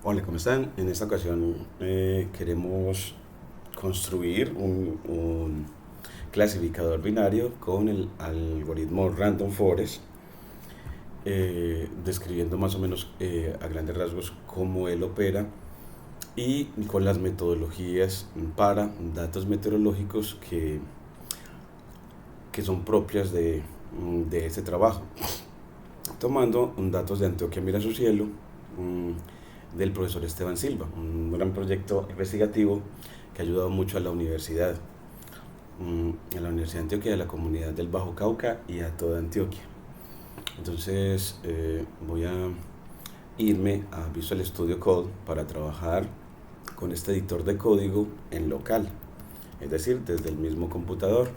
Hola, ¿cómo están? En esta ocasión queremos construir un clasificador binario con el algoritmo Random Forest, describiendo más o menos a grandes rasgos cómo él opera y con las metodologías para datos meteorológicos que son propias de este trabajo, tomando datos de Antioquia Mira su Cielo, del profesor Esteban Silva, un gran proyecto investigativo que ha ayudado mucho a la Universidad de Antioquia, a la comunidad del Bajo Cauca y a toda Antioquia. Entonces voy a irme a Visual Studio Code para trabajar con este editor de código en local, es decir, desde el mismo computador.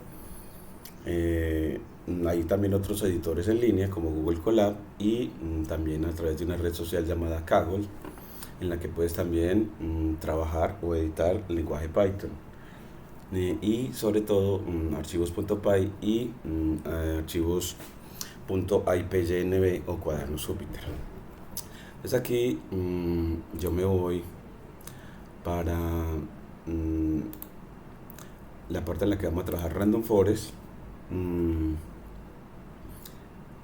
Eh, Hay también otros editores en línea como Google Colab y también a través de una red social llamada Kaggle, en la que puedes también trabajar o editar el lenguaje Python. Y sobre todo archivos.py y archivos.ipynb o cuadernos Jupyter. Entonces aquí yo me voy para la parte en la que vamos a trabajar Random Forest. mm,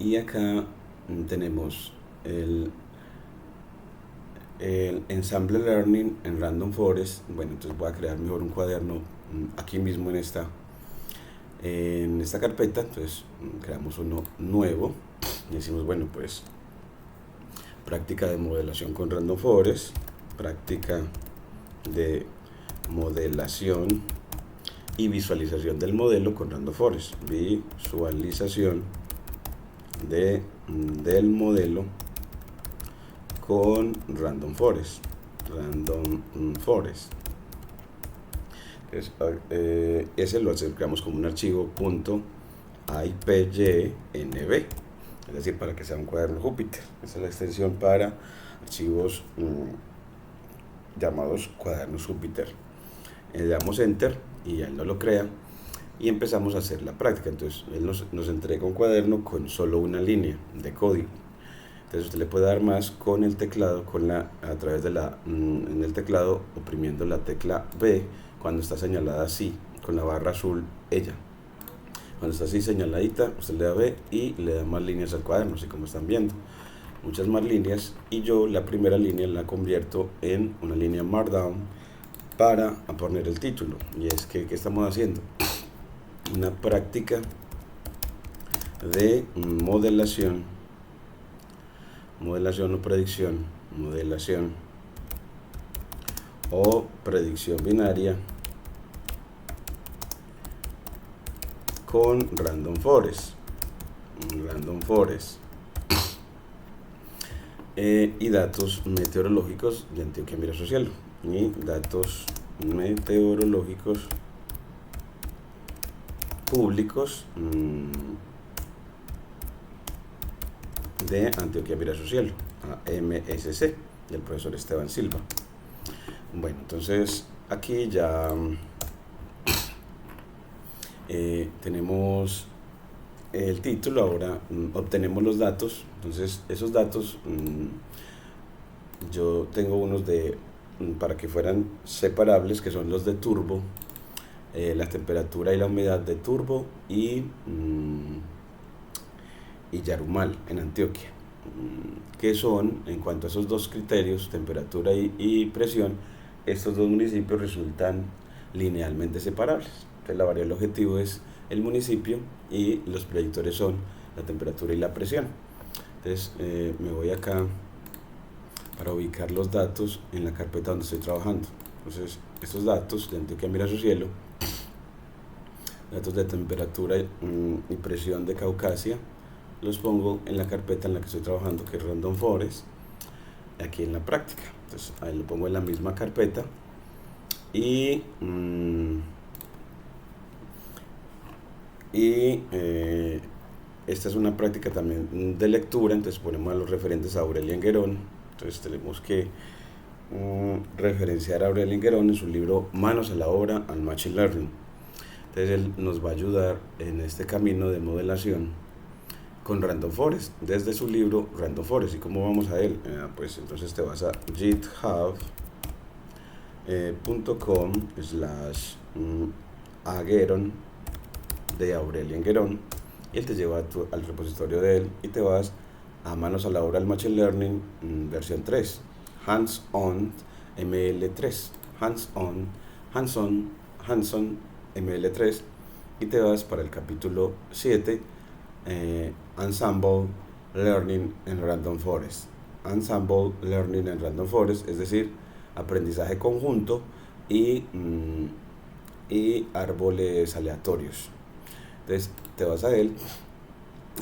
y acá tenemos el Ensemble Learning en Random Forest. Bueno, entonces voy a crear mejor un cuaderno aquí mismo en esta carpeta. Entonces creamos uno nuevo y decimos, bueno, pues práctica de modelación con Random Forest, práctica de modelación y visualización del modelo con Random Forest, visualización del modelo con Random Forest. Entonces, ese lo acercamos como un archivo .ipynb, es decir, para que sea un cuaderno Jupyter. Esa es la extensión para archivos llamados cuadernos Jupyter. Le damos Enter y él no lo crea y empezamos a hacer la práctica. Entonces él nos entrega un cuaderno con solo una línea de código. Entonces usted le puede dar más con el teclado, a través de en el teclado, oprimiendo la tecla B cuando está señalada así, con la barra azul ella. Cuando está así señaladita, usted le da B y le da más líneas al cuaderno, así como están viendo. Muchas más líneas, y yo la primera línea la convierto en una línea Markdown para poner el título. Y es que, ¿qué estamos haciendo? Una práctica de modelación o predicción binaria con Random Forest. Y datos meteorológicos de Antioquia Mira su Cielo. Y datos meteorológicos públicos de Antioquia Mira su Cielo, AMSC, del profesor Esteban Silva. Bueno, entonces aquí ya tenemos el título. Ahora obtenemos los datos. Entonces esos datos yo tengo unos para que fueran separables, que son los de turbo, la temperatura y la humedad de Turbo y Yarumal en Antioquia, que son, en cuanto a esos dos criterios, temperatura y presión, estos dos municipios resultan linealmente separables. Entonces la variable objetivo es el municipio y los predictores son la temperatura y la presión. Entonces me voy acá para ubicar los datos en la carpeta donde estoy trabajando. Entonces estos datos de Antioquia Mira su Cielo, datos de temperatura y presión de Caucasia, los pongo en la carpeta en la que estoy trabajando, que es Random Forest, aquí en la práctica. Entonces ahí lo pongo en la misma carpeta y esta es una práctica también de lectura. Entonces ponemos a los referentes a Aurelien Enguerón. Entonces tenemos que referenciar a Aurelien Enguerón en su libro Manos a la obra al Machine Learning. Entonces él nos va a ayudar en este camino de modelación con Random Forest, desde su libro Random Forest. ¿Y cómo vamos a él? Pues entonces te vas a github.com/Agueron de Aurelien Guerón, y él te lleva al repositorio de él, y te vas a manos a la obra del Machine Learning versión 3, Hands-on ML3, Hands-on ML3, y te vas para el capítulo 7, Ensemble Learning en Random Forest. Ensemble Learning en Random Forest, es decir, aprendizaje conjunto y árboles aleatorios. Entonces te vas a él,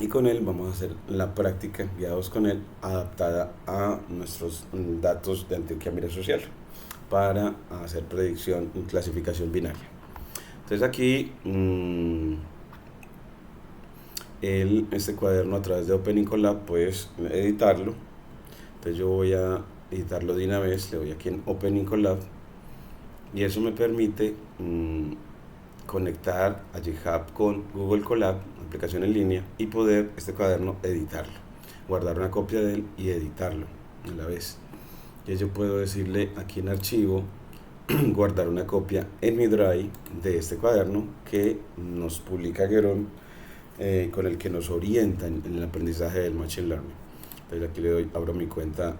y con él vamos a hacer la práctica, guiados con él, adaptada a nuestros datos de Antioquia Mira Social, para hacer predicción y clasificación binaria. Entonces aquí este cuaderno, a través de OpenIncolab, puedes editarlo. Entonces yo voy a editarlo de una vez, le doy aquí en OpenIncolab, y eso me permite conectar a GitHub con Google Colab, aplicación en línea, y poder este cuaderno editarlo, guardar una copia de él y editarlo a la vez. Y yo puedo decirle aquí en archivo, guardar una copia en mi Drive de este cuaderno que nos publica Guerón, con el que nos orienta en el aprendizaje del Machine Learning. Entonces aquí le doy, abro mi cuenta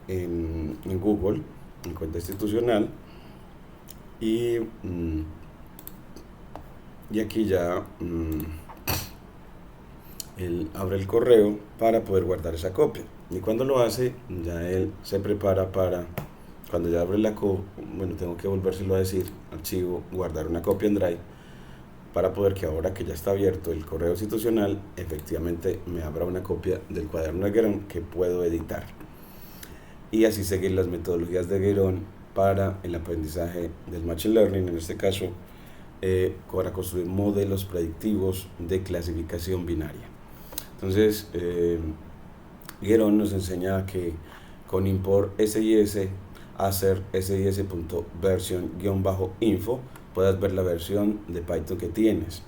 en Google, mi cuenta institucional, y aquí ya él abre el correo para poder guardar esa copia, y cuando lo hace ya él se prepara para, cuando ya abre tengo que volvérselo a decir, archivo, guardar una copia en Drive, para poder que ahora que ya está abierto el correo institucional, efectivamente me abra una copia del cuaderno de Guerón que puedo editar, y así seguir las metodologías de Guerón para el aprendizaje del Machine Learning, en este caso para construir modelos predictivos de clasificación binaria. Entonces Guerón nos enseña que con import SIS, hacer sis.version-info, puedas ver la versión de Python que tienes.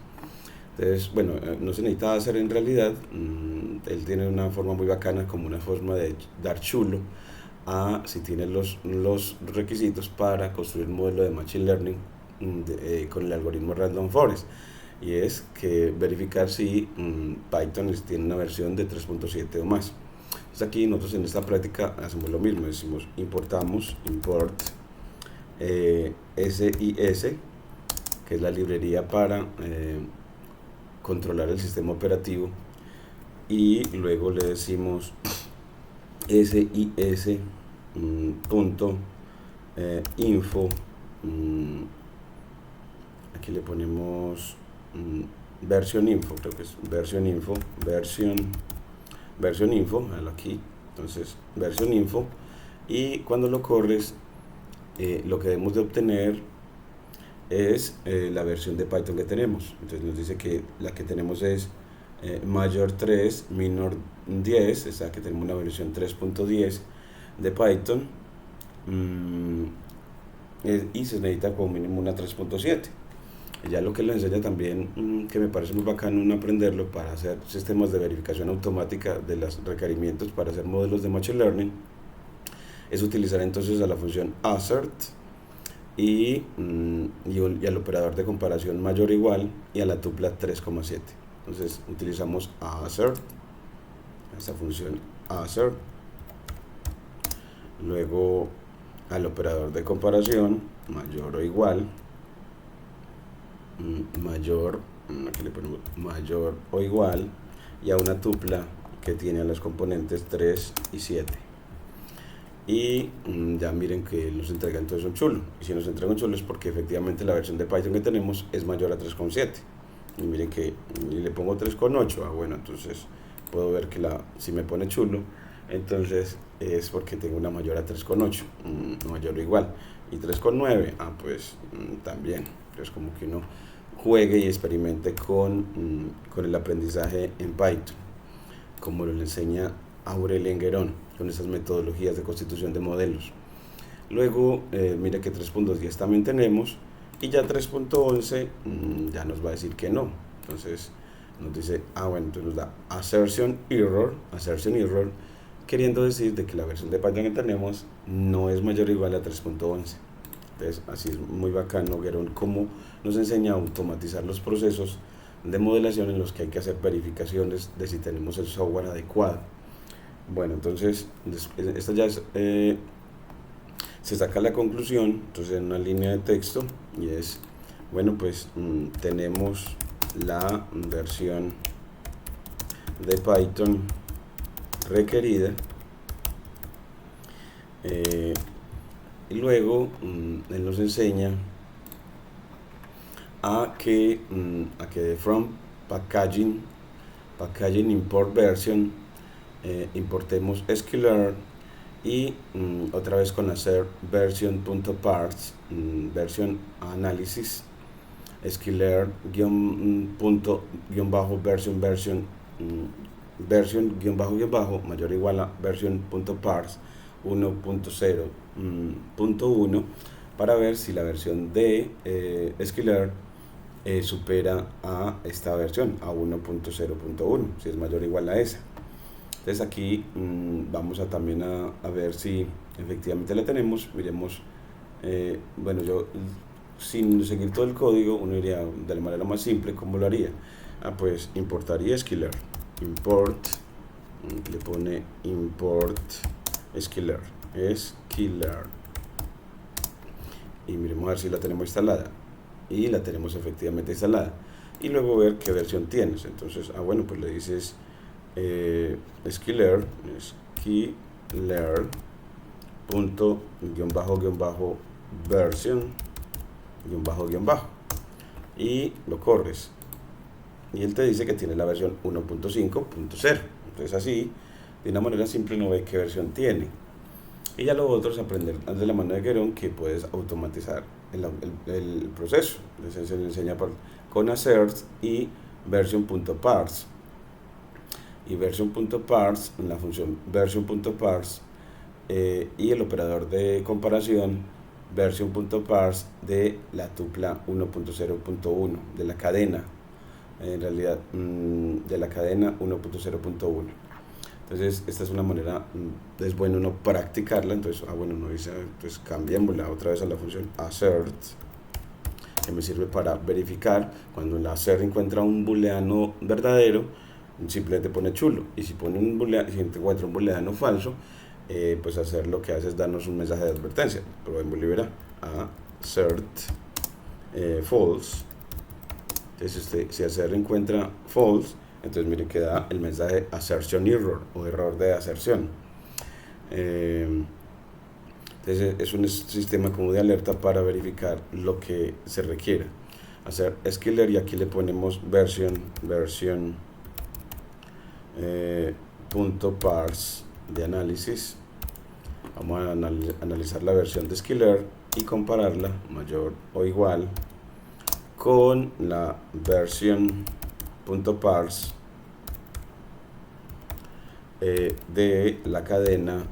Entonces, no se necesita hacer en realidad. Él tiene una forma muy bacana, como una forma de dar chulo a si tienes los requisitos para construir un modelo de Machine Learning con el algoritmo Random Forest, y es que verificar si Python tiene una versión de 3.7 o más. Entonces aquí nosotros en esta práctica hacemos lo mismo, decimos import SIS, que es la librería para controlar el sistema operativo, y luego le decimos sis.info, aquí le ponemos version info, creo que es version info, aquí, entonces version info, y cuando lo corres, lo que debemos de obtener es la versión de Python que tenemos. Entonces nos dice que la que tenemos es mayor 3, minor 10, o sea que tenemos una versión 3.10 de Python, y se necesita como mínimo una 3.7. Ya lo que le enseña también, que me parece muy bacano aprenderlo para hacer sistemas de verificación automática de los requerimientos para hacer modelos de Machine Learning, es utilizar entonces a la función assert y al operador de comparación mayor o igual, y a la tupla 3,7. Entonces utilizamos assert, esta función assert, luego al operador de comparación mayor o igual, aquí le ponemos mayor o igual, y a una tupla que tiene a los componentes 3 y 7. Y ya miren que nos entrega entonces un chulo, y si nos entrega un chulo es porque efectivamente la versión de Python que tenemos es mayor a 3,7. y miren que le pongo 3,8, bueno, entonces puedo ver que si me pone chulo, entonces es porque tengo una mayor a 3,8, mayor o igual, y 3,9, pues también. Entonces como que uno juegue y experimente con el aprendizaje en Python, como lo enseña Aurelien Guerón, con esas metodologías de constitución de modelos. Luego, mira que 3.10 también tenemos, y ya 3.11 ya nos va a decir que no. Entonces, nos dice, bueno, entonces nos da assertion error, queriendo decir de que la versión de Python que tenemos no es mayor o igual a 3.11. Entonces, así es muy bacano Geron cómo nos enseña a automatizar los procesos de modelación en los que hay que hacer verificaciones de si tenemos el software adecuado. Bueno, entonces, esta ya es, se saca la conclusión, entonces en una línea de texto, y es, bueno, pues tenemos la versión de Python requerida, y luego él nos enseña a que from packaging import version importemos sklearn y otra vez con hacer version.parts version análisis sklearn version mayor o igual a version.parts 1.0.1 para ver si la versión de sklearn supera a esta versión, a 1.0.1, si es mayor o igual a esa. Entonces aquí vamos a también a ver si efectivamente la tenemos. Miremos, bueno, yo sin seguir todo el código, uno iría de la manera más simple. ¿Cómo lo haría? Pues importaría sklearn, import, le pone import sklearn, y miremos a ver si la tenemos instalada, y la tenemos efectivamente instalada, y luego ver qué versión tienes. Entonces, bueno, pues le dices sklearn punto version y lo corres, y él te dice que tiene la versión 1.5.0. entonces así, de una manera simple, no ve qué versión tiene. Y ya lo otro es aprender de la mano de Geron que puedes automatizar el proceso. Entonces se le enseña con assert y version.parse. Y version.parse, en la función version.parse, y el operador de comparación version.parse de la tupla 1.0.1, de la cadena, en realidad de la cadena 1.0.1. Entonces esta es una manera, es bueno no practicarla. Entonces, bueno, no dice, pues cambiémosla otra vez a la función assert, que me sirve para verificar. Cuando en la assert encuentra un booleano verdadero, simplemente pone chulo, y si pone un booleano, si encuentra un booleano falso, pues hacer lo que hace es darnos un mensaje de advertencia. Probemos liberar assert false. Entonces si assert encuentra false, entonces miren que da el mensaje assertion error, o error de aserción. Entonces es un sistema como de alerta para verificar lo que se requiere hacer sklearn, y aquí le ponemos version punto parse de análisis. Vamos a analizar la versión de sklearn y compararla mayor o igual con la versión .parse de la cadena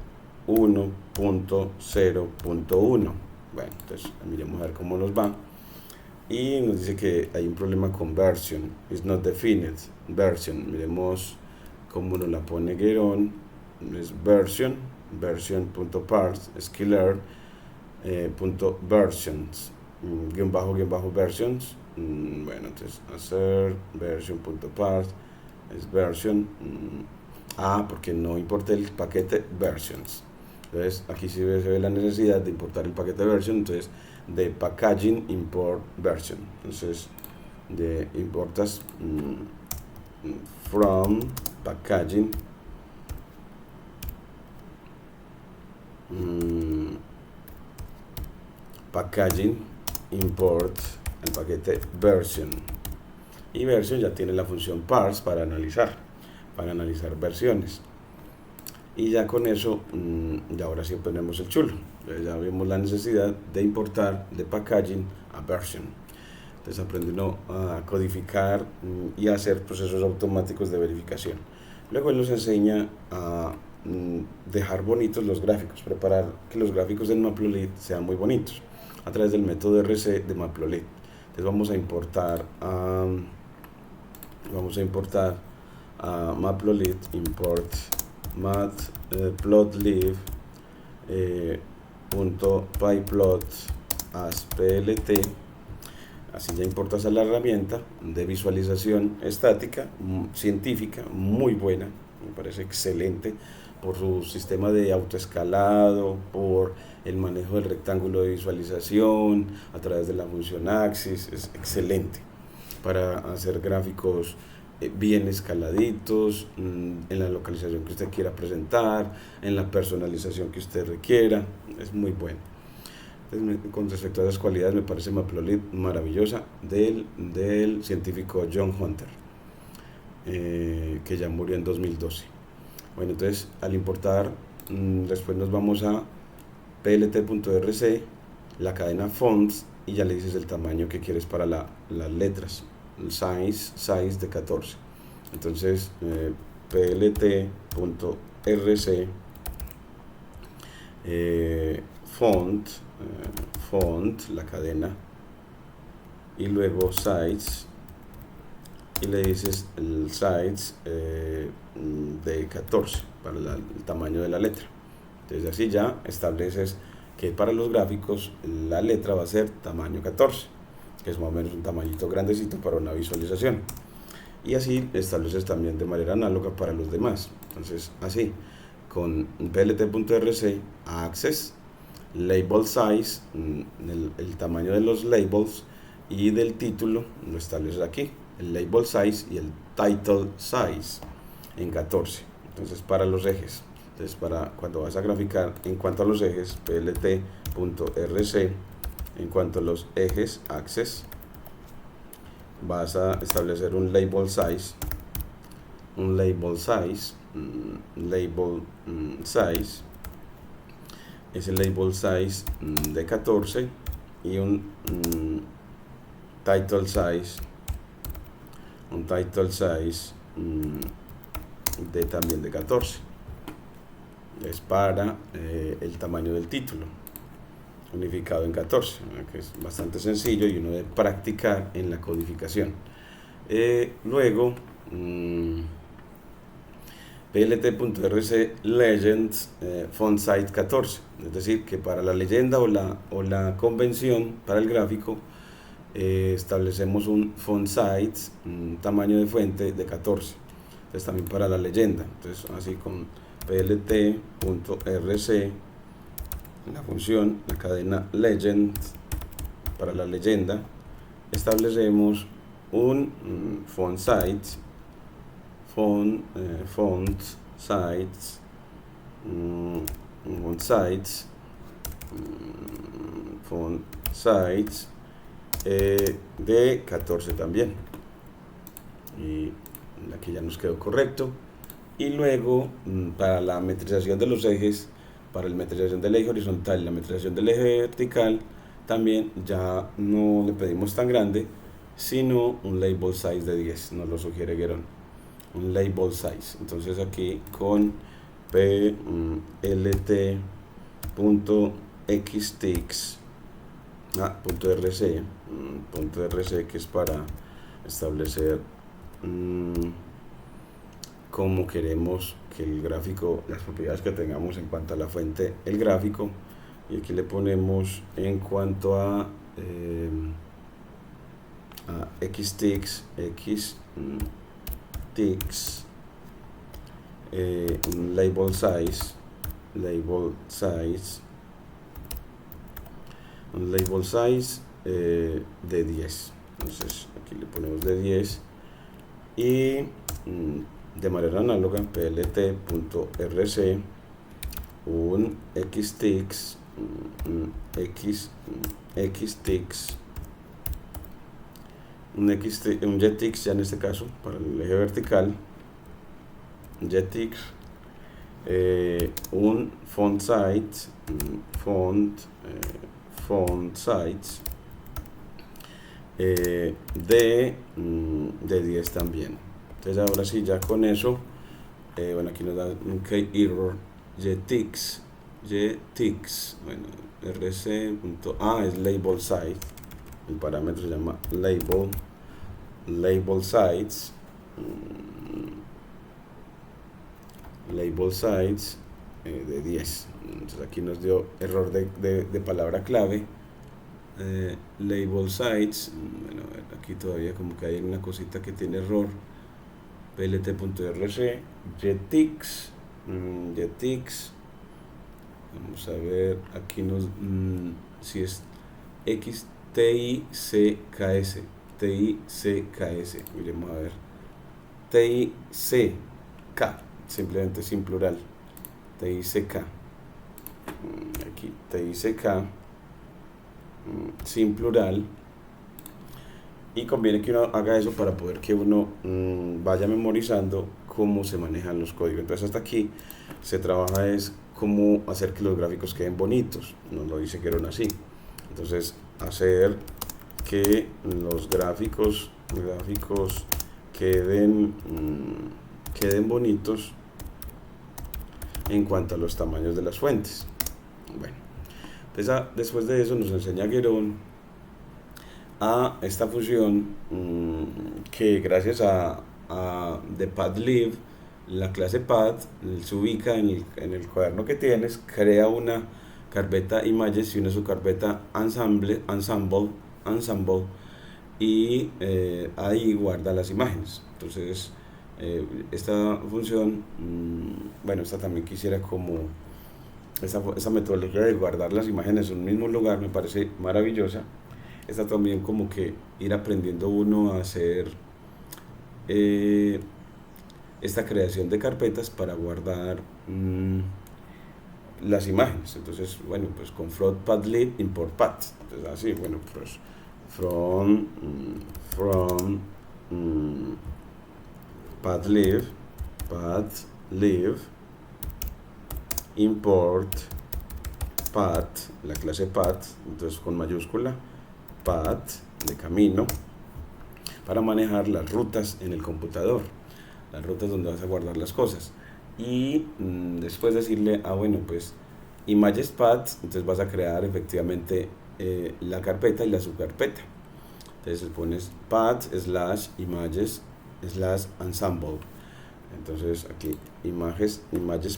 1.0.1. Bueno, entonces miremos a ver cómo nos va, y nos dice que hay un problema con version, is not defined version. Miremos cómo nos la pone Geron, es version.parse sklearn .versions versions. Bueno, entonces hacer version.parse es version, porque no importa el paquete versions. Entonces aquí sí se ve la necesidad de importar el paquete version. Entonces de packaging import version, entonces de importas from packaging import el paquete version, y version ya tiene la función parse para analizar versiones. Y ya con eso, ya ahora sí ponemos el chulo. Ya vimos la necesidad de importar de packaging a version. Entonces aprende uno a codificar y a hacer procesos automáticos de verificación. Luego él nos enseña a dejar bonitos los gráficos, preparar que los gráficos del Matplotlib sean muy bonitos a través del método RC de Matplotlib. Entonces vamos a importar vamos a importar a Matplotlib, import matplotlib .pyplot as plt. Así ya importas a la herramienta de visualización estática científica, muy buena, me parece excelente por su sistema de autoescalado, por el manejo del rectángulo de visualización a través de la función axis. Es excelente para hacer gráficos bien escaladitos, en la localización que usted quiera presentar, en la personalización que usted requiera. Es muy bueno. Entonces, con respecto a esas cualidades, me parece Matplotlib maravillosa del científico John Hunter, que ya murió en 2012. Bueno, entonces al importar, después nos vamos a plt.rc, la cadena fonts, y ya le dices el tamaño que quieres para las letras, el size de 14. Entonces plt.rc font, la cadena, y luego size, y le dices el size de 14 para el tamaño de la letra. Entonces así ya estableces que para los gráficos la letra va a ser tamaño 14, que es más o menos un tamañito grandecito para una visualización. Y así estableces también de manera análoga para los demás. Entonces así, con plt.rc, access, label size, el tamaño de los labels y del título lo estableces aquí, el label size y el title size en 14. Entonces para los ejes, entonces para cuando vas a graficar en cuanto a los ejes, plt.rc, en cuanto a los ejes access, vas a establecer un label size, es el label size de 14, y un title size de también de 14. Es para el tamaño del título, unificado en 14, que es bastante sencillo y uno debe practicar en la codificación. Luego plt.rc legends font size 14, es decir, que para la leyenda o la convención para el gráfico establecemos un font size, un tamaño de fuente de 14. Entonces también para la leyenda, entonces así con plt.rc, la función, la cadena legend, para la leyenda establecemos un font size, font size de 14 también, y aquí ya nos quedó correcto. Y luego para la metrización de los ejes, para la metrización del eje horizontal y la metrización del eje vertical, también ya no le pedimos tan grande, sino un label size de 10, nos lo sugiere Guerón, un label size. Entonces aquí con plt.xtix .rc, que es para establecer cómo queremos que el gráfico, las propiedades que tengamos en cuanto a la fuente, el gráfico, y aquí le ponemos en cuanto a xtix, un label size, un label size de 10. Entonces aquí le ponemos de 10, y de manera análoga plt.rc un xtix, un jetix, ya en este caso para el eje vertical, jetix, un font size, de 10 también. Entonces ahora sí, ya con eso, bueno, aquí nos da un key error, jetix, bueno, rc. Es label size, el parámetro se llama label size, label size de 10. Entonces aquí nos dio error de palabra clave. Label size, bueno, aquí todavía como que hay una cosita que tiene error. plt.rc, jetix, vamos a ver aquí si es xticks, miremos a ver, TICK, simplemente sin plural, TICK, aquí TICK, sin plural. Y conviene que uno haga eso para poder que uno vaya memorizando cómo se manejan los códigos. Entonces hasta aquí se trabaja es cómo hacer que los gráficos queden bonitos. Nos lo dijeron así. Entonces hacer que los gráficos queden bonitos en cuanto a los tamaños de las fuentes. Bueno, entonces después de eso nos enseña Guerón a esta función que gracias a the path_lib, la clase path se ubica en el cuaderno que tienes, crea una carpeta images y una subcarpeta ensemble y ahí guarda las imágenes. Entonces esta función, bueno, esta también quisiera como esta metodología de guardar las imágenes en un mismo lugar me parece maravillosa. Está también como que ir aprendiendo uno a hacer esta creación de carpetas para guardar las imágenes. Entonces, bueno, pues con float path_lib import path. Entonces así, bueno, pues from path_lib import path, la clase path, entonces con mayúscula, path de camino, para manejar las rutas en el computador, las rutas donde vas a guardar las cosas. Y después decirle, bueno, pues images path, entonces vas a crear efectivamente la carpeta y la subcarpeta. Entonces pones path / images / ensemble. Entonces aquí images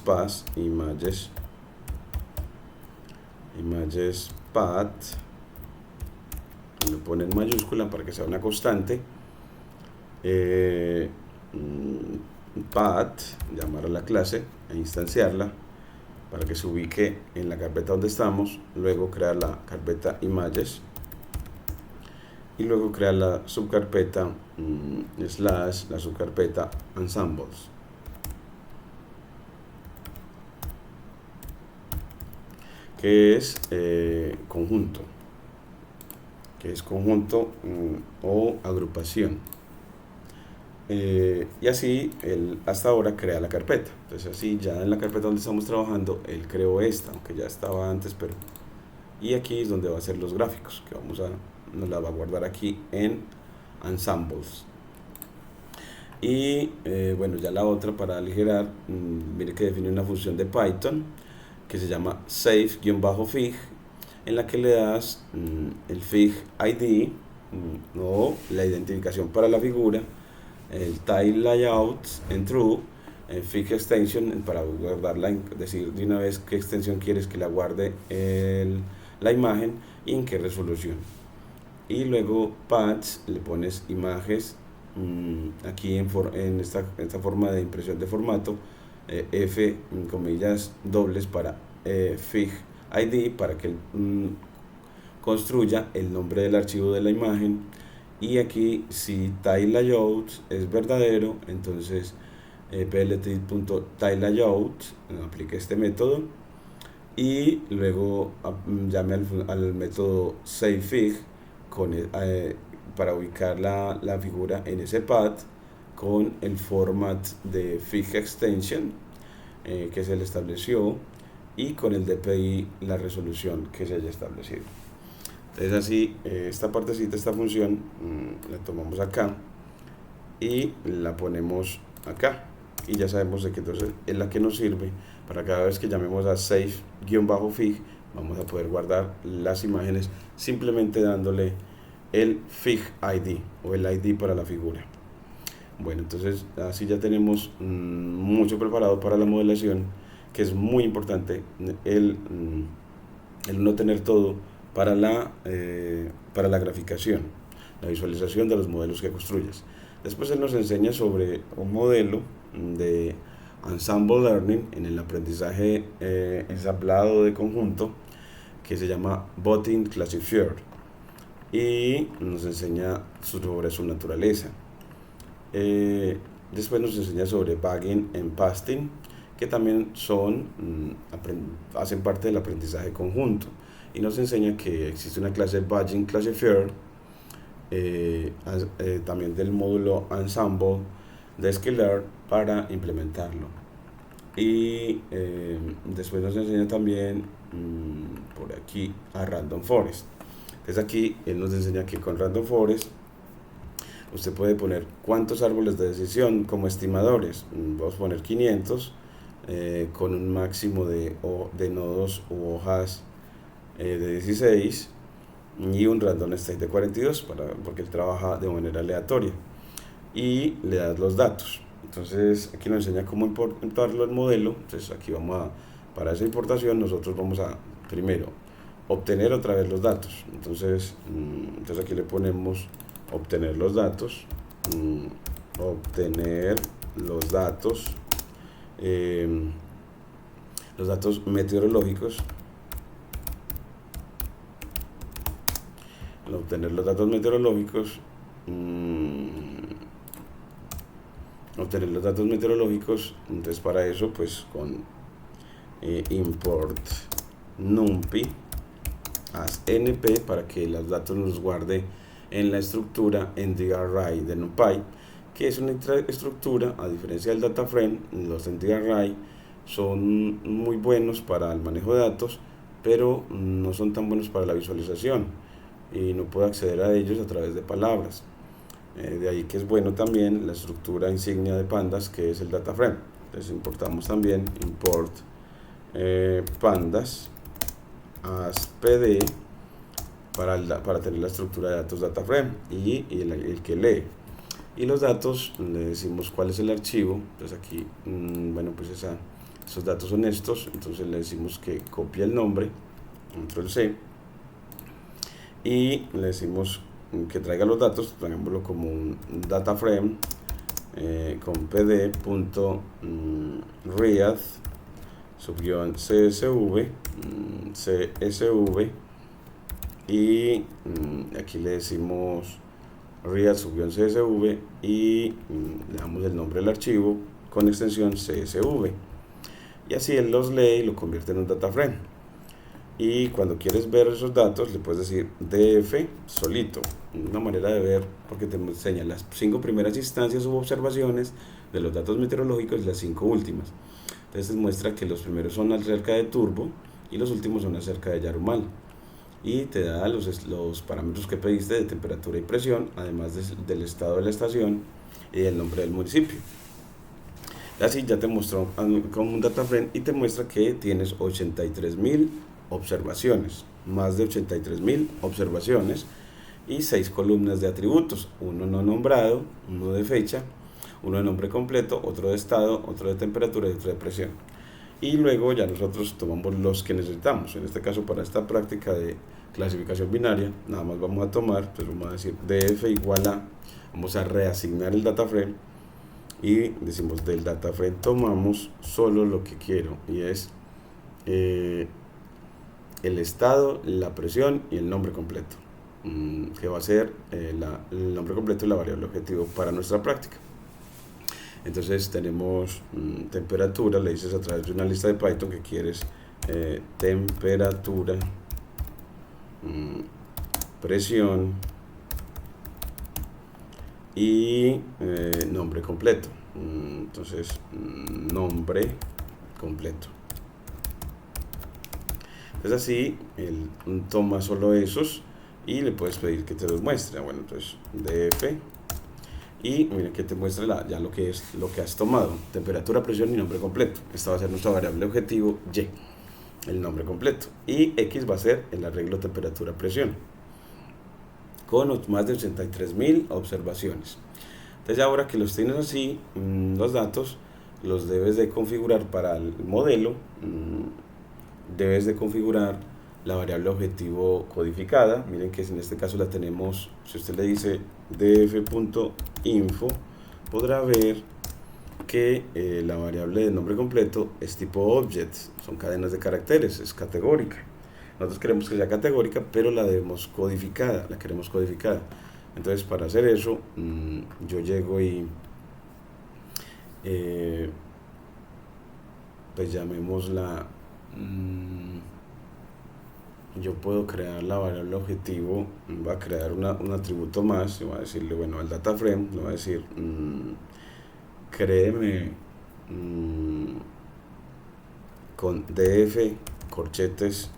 path, images path, lo pone en mayúscula para que sea una constante. Path, llamar a la clase e instanciarla para que se ubique en la carpeta donde estamos, luego crear la carpeta images y luego crear la subcarpeta / la subcarpeta ensembles, que es conjunto, o agrupación. Y así él hasta ahora crea la carpeta. Entonces así ya en la carpeta donde estamos trabajando él creó esta, aunque ya estaba antes, pero y aquí es donde va a hacer los gráficos que nos la va a guardar aquí en ensembles. Y bueno, ya la otra para aligerar, mire que define una función de Python que se llama save-fig, en la que le das el fig ID o la identificación para la figura, el tile layout en true, el fig extension para guardarla, decir de una vez qué extensión quieres que la guarde la imagen y en qué resolución. Y luego paths, le pones imágenes aquí en esta forma de impresión de formato, F comillas dobles para fig ID, para que construya el nombre del archivo de la imagen. Y aquí si tile layout es verdadero, entonces plt.tileLayout aplica este método y luego llame al método savefig para ubicar la figura en ese path con el format de fig extension que se le estableció y con el DPI la resolución que se haya establecido. Entonces así esta partecita, esta función la tomamos acá y la ponemos acá y ya sabemos de que entonces es la que nos sirve para cada vez que llamemos a save-fig vamos a poder guardar las imágenes simplemente dándole el fig ID o el ID para la figura. Bueno, entonces así ya tenemos mucho preparado para la modelación, que es muy importante el no tener todo para la graficación, la visualización de los modelos que construyes. Después él nos enseña sobre un modelo de Ensemble Learning en el aprendizaje ensamblado de conjunto que se llama Botting Classifier y nos enseña sobre su naturaleza. Después nos enseña sobre Bagging and Pasting, que también hacen parte del aprendizaje conjunto, y nos enseña que existe una clase Bagging Classifier, también del módulo Ensemble de Skillr para implementarlo. Y después nos enseña también por aquí a Random Forest. Entonces aquí él nos enseña que con Random Forest usted puede poner cuántos árboles de decisión como estimadores. Vamos a poner 500 con un máximo de nodos u hojas de 16 y un random state de 42 porque él trabaja de manera aleatoria, y le das los datos. Entonces aquí nos enseña cómo importarlo al modelo. Entonces aquí para esa importación nosotros vamos a primero obtener otra vez los datos. Entonces aquí le ponemos obtener los datos, los datos meteorológicos. Al obtener los datos meteorológicos, entonces para eso pues con import numpy as np para que los datos los guarde en la estructura NDArray de NumPy, que es una estructura, a diferencia del data frame. Los NDArray son muy buenos para el manejo de datos, pero no son tan buenos para la visualización y no puedo acceder a ellos a través de palabras. De ahí que es bueno también la estructura insignia de Pandas, que es el data frame. Entonces importamos también import pandas as pd para tener la estructura de datos data frame y el que lee. Y los datos le decimos cuál es el archivo. Entonces aquí bueno, pues esos datos son estos. Entonces le decimos que copie el nombre, control C, y le decimos que traiga los datos. Traigámoslo como un data frame con pd.read csv, y aquí le decimos read-csv y le damos el nombre del archivo con extensión csv, y así él los lee y lo convierte en un data frame. Y cuando quieres ver esos datos le puedes decir df solito, una manera de ver, porque te enseña las 5 primeras instancias u observaciones de los datos meteorológicos y las 5 últimas. Entonces te muestra que los primeros son acerca de Turbo y los últimos son acerca de Yarumal, y te da los parámetros que pediste de temperatura y presión, además del estado de la estación y el nombre del municipio. Así ya te mostró como un data frame y te muestra que tienes 83.000 observaciones, más de 83.000 observaciones, y 6 columnas de atributos: uno no nombrado, uno de fecha, uno de nombre completo, otro de estado, otro de temperatura y otro de presión. Y luego ya nosotros tomamos los que necesitamos. En este caso, para esta práctica de clasificación binaria, nada más vamos a tomar, pues vamos a decir df igual a, vamos a reasignar el data frame y decimos del data frame tomamos solo lo que quiero, y es el estado, la presión y el nombre completo, que va a ser el nombre completo y la variable objetivo para nuestra práctica. Entonces tenemos temperatura, le dices a través de una lista de Python que quieres temperatura, presión y nombre completo. Entonces nombre completo. Entonces así él toma solo esos y le puedes pedir que te los muestre. Bueno, entonces df y mira que te muestra ya lo que has tomado: temperatura, presión y nombre completo. Esta va a ser nuestra variable objetivo y, el nombre completo, y x va a ser el arreglo temperatura, presión, con más de 83.000 observaciones. Entonces ahora que los tienes así, los datos los debes de configurar para el modelo, debes de configurar la variable objetivo codificada. Miren que en este caso la tenemos, si usted le dice df.info, podrá ver que la variable de nombre completo es tipo object, son cadenas de caracteres, es categórica. Nosotros queremos que sea categórica, pero la debemos codificada, la queremos codificada. Entonces, para hacer eso, yo llego y pues llamémosla, yo puedo crear la variable objetivo, va a crear un atributo más, y voy a decirle, bueno, al data frame, le voy a decir, créeme con df corchetes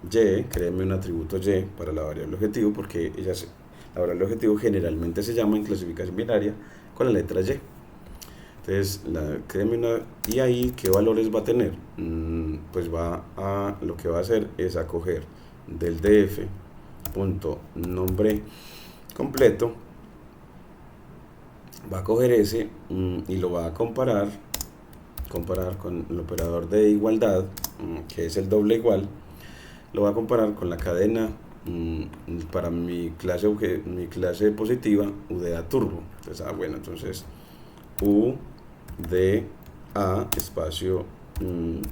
y, créeme un atributo y para la variable objetivo, porque la variable objetivo generalmente se llama en clasificación binaria con la letra y. Entonces, créeme y ahí, ¿qué valores va a tener? Pues lo que va a hacer es acoger del df.nombre completo, va a coger ese y lo va a comparar con el operador de igualdad, que es el doble igual, lo va a comparar con la cadena para mi clase positiva UDA turbo. Entonces, bueno, entonces UDA espacio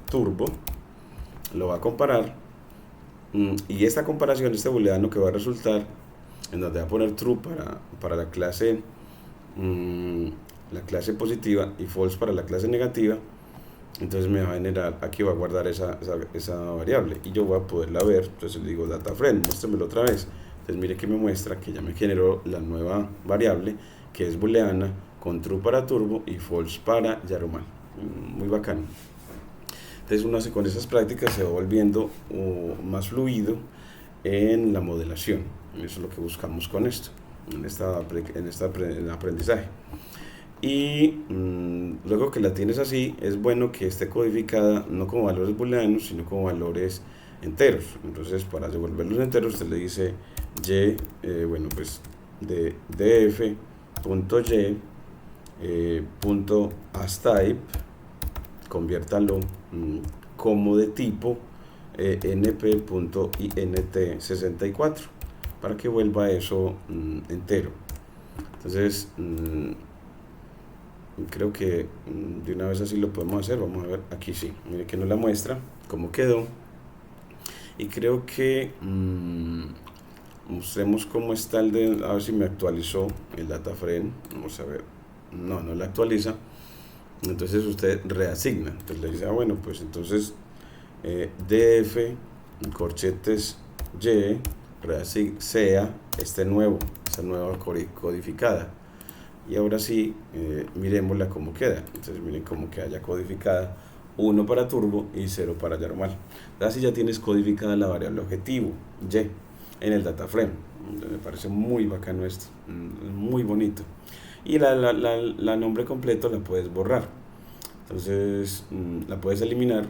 turbo lo va a comparar, y esta comparación, este booleano que va a resultar, en donde va a poner true para la clase positiva y false para la clase negativa. Entonces me va a generar, aquí va a guardar esa variable y yo voy a poderla ver. Entonces le digo data frame, muéstramelo otra vez. Entonces mire que me muestra que ya me generó la nueva variable, que es booleana, con true para turbo y false para Yarumal. Muy bacano. Entonces uno hace con esas prácticas, se va volviendo más fluido en la modelación. Eso es lo que buscamos con esto, en el aprendizaje. Y luego que la tienes así, es bueno que esté codificada no como valores booleanos, sino como valores enteros. Entonces, para devolverlos enteros, usted le dice bueno, pues de df.y .astype, conviértalo como de tipo np.int64 para que vuelva eso entero. Entonces, creo que de una vez así lo podemos hacer. Vamos a ver, aquí sí, mire que nos la muestra cómo quedó, y creo que mostremos cómo está a ver si me actualizó el data frame. Vamos a ver, no la actualiza. Entonces usted reasigna, entonces le dice, bueno, pues entonces df corchetes y sea esta nueva codificada. Y ahora sí, miremosla cómo queda. Entonces miren cómo queda ya codificada, 1 para turbo y 0 para normal. Así ya tienes codificada la variable objetivo y en el data frame. Me parece muy bacano esto, muy bonito. Y la nombre completo la puedes borrar. Entonces la puedes eliminar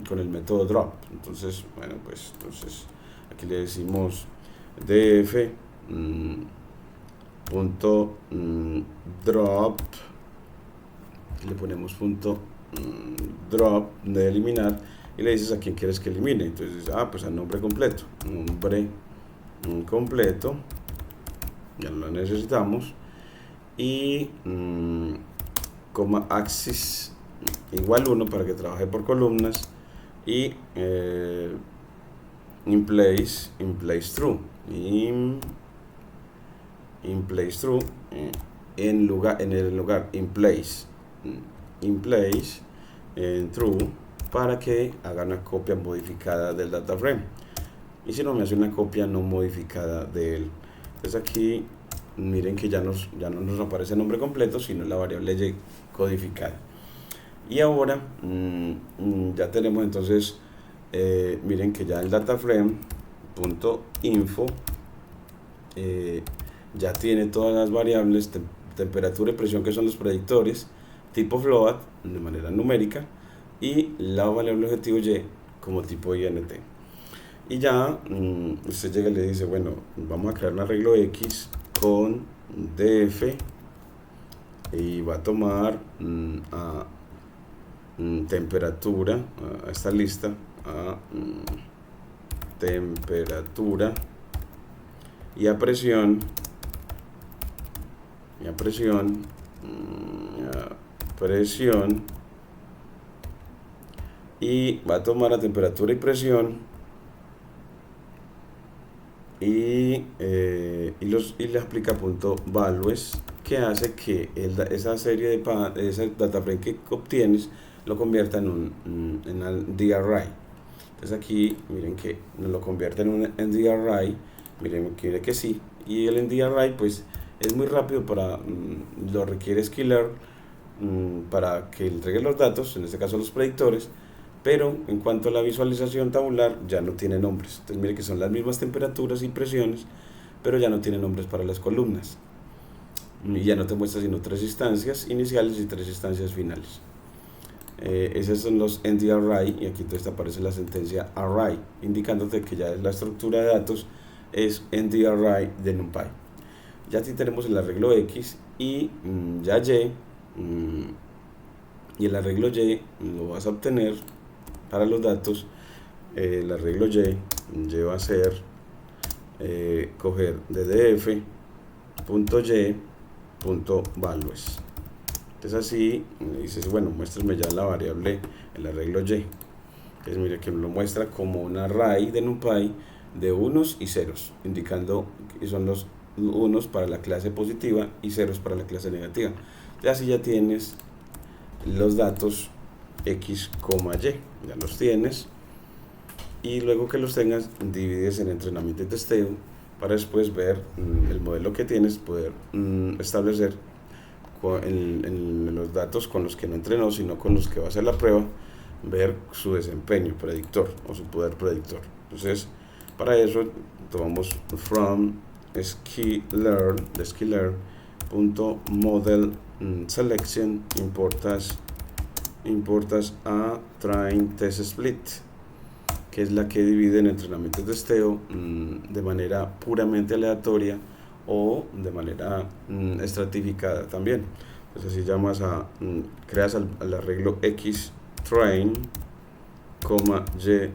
con el método drop. Entonces, bueno, pues entonces aquí le decimos df punto drop, le ponemos punto drop de eliminar, y le dices a quién quieres que elimine. Entonces pues al nombre completo, ya no lo necesitamos, y coma axis igual 1 para que trabaje por columnas, y in place true, in place true, en el lugar in place true, para que haga una copia modificada del data frame, y si no, me hace una copia no modificada de él. Entonces aquí miren que ya no nos aparece el nombre completo, sino la variable y codificada. Y ahora ya tenemos entonces, miren que ya el data frame .info ya tiene todas las variables, temperatura y presión, que son los predictores, tipo float de manera numérica, y la variable objetivo y como tipo int. Y ya usted llega y le dice, bueno, vamos a crear un arreglo X con df y va a tomar a temperatura, a esta lista, a temperatura y a presión, y va a tomar a temperatura y presión y le aplica punto values, que hace que esa serie de ese data frame que obtienes lo convierta en un DRI. Entonces aquí miren que nos lo convierte en un NDRI, miren que sí, y el NDRI pues es muy rápido para, lo requiere Skillr para que entregue los datos, en este caso los predictores, pero en cuanto a la visualización tabular ya no tiene nombres. Entonces mire que son las mismas temperaturas y presiones, pero ya no tiene nombres para las columnas, y ya no te muestra sino 3 instancias iniciales y 3 instancias finales. Esos son los NDRI, y aquí entonces aparece la sentencia array, indicándote que ya la estructura de datos es NDRI de NumPy. Ya aquí tenemos el arreglo X y ya Y, y el arreglo Y lo vas a obtener para los datos. El arreglo Y va a ser coger ddf.y.values. Entonces así dices, bueno, muéstrame ya la variable, el arreglo Y. Entonces mire que me lo muestra como un array de NumPy de unos y ceros, indicando que son los unos para la clase positiva y ceros para la clase negativa. Y así ya tienes los datos X, Y, ya los tienes, y luego que los tengas divides en entrenamiento y testeo para después ver el modelo que tienes, poder establecer en los datos con los que no entrenó, sino con los que va a hacer la prueba, ver su desempeño predictor o su poder predictor. Entonces, para eso tomamos from skillr, de skillr.model selection, importas a train test split, que es la que divide en entrenamiento y testeo de manera puramente aleatoria o de manera estratificada también. Entonces así llamas creas al arreglo X train, Y,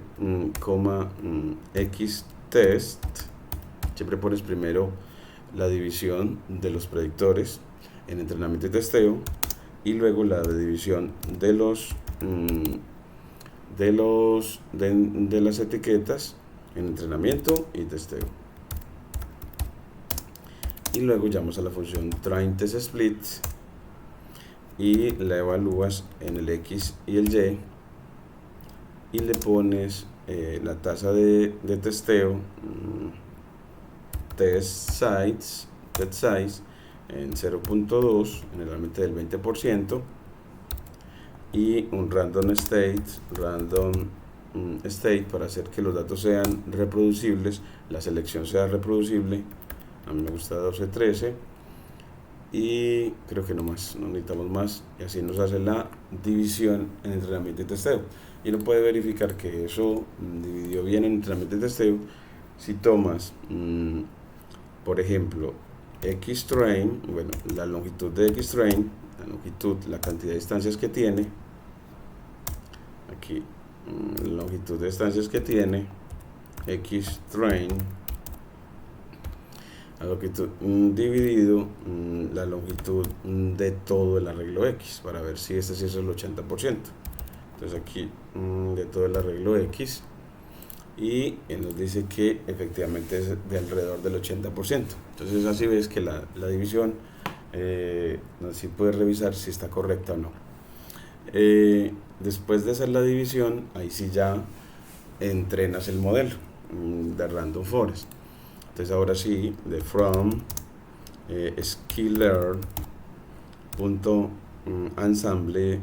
X test. Siempre pones primero la división de los predictores en entrenamiento y testeo, y luego la división de las etiquetas en entrenamiento y testeo. Y luego llamas a la función train test split y la evalúas en el X y el Y, y le pones la tasa de testeo, test size en 0.2, generalmente del 20%, y un random state para hacer que los datos sean reproducibles, la selección sea reproducible. A mí me gusta 12-13, y creo que no más, no necesitamos más, y así nos hace la división en entrenamiento y testeo. Y uno puede verificar que eso dividió bien en entrenamiento y testeo si tomas por ejemplo Xtrain, bueno, la longitud de Xtrain, la cantidad de instancias que tiene aquí, la longitud de instancias que tiene Xtrain, la longitud dividido la longitud de todo el arreglo X, para ver si este sí es el 80%. Entonces aquí de todo el arreglo X, y nos dice que efectivamente es de alrededor del 80%. Entonces así ves que la división, así puedes revisar si está correcta o no. Después de hacer la división, ahí sí ya entrenas el modelo de Random Forest. Entonces ahora sí, de from skillr.ensemble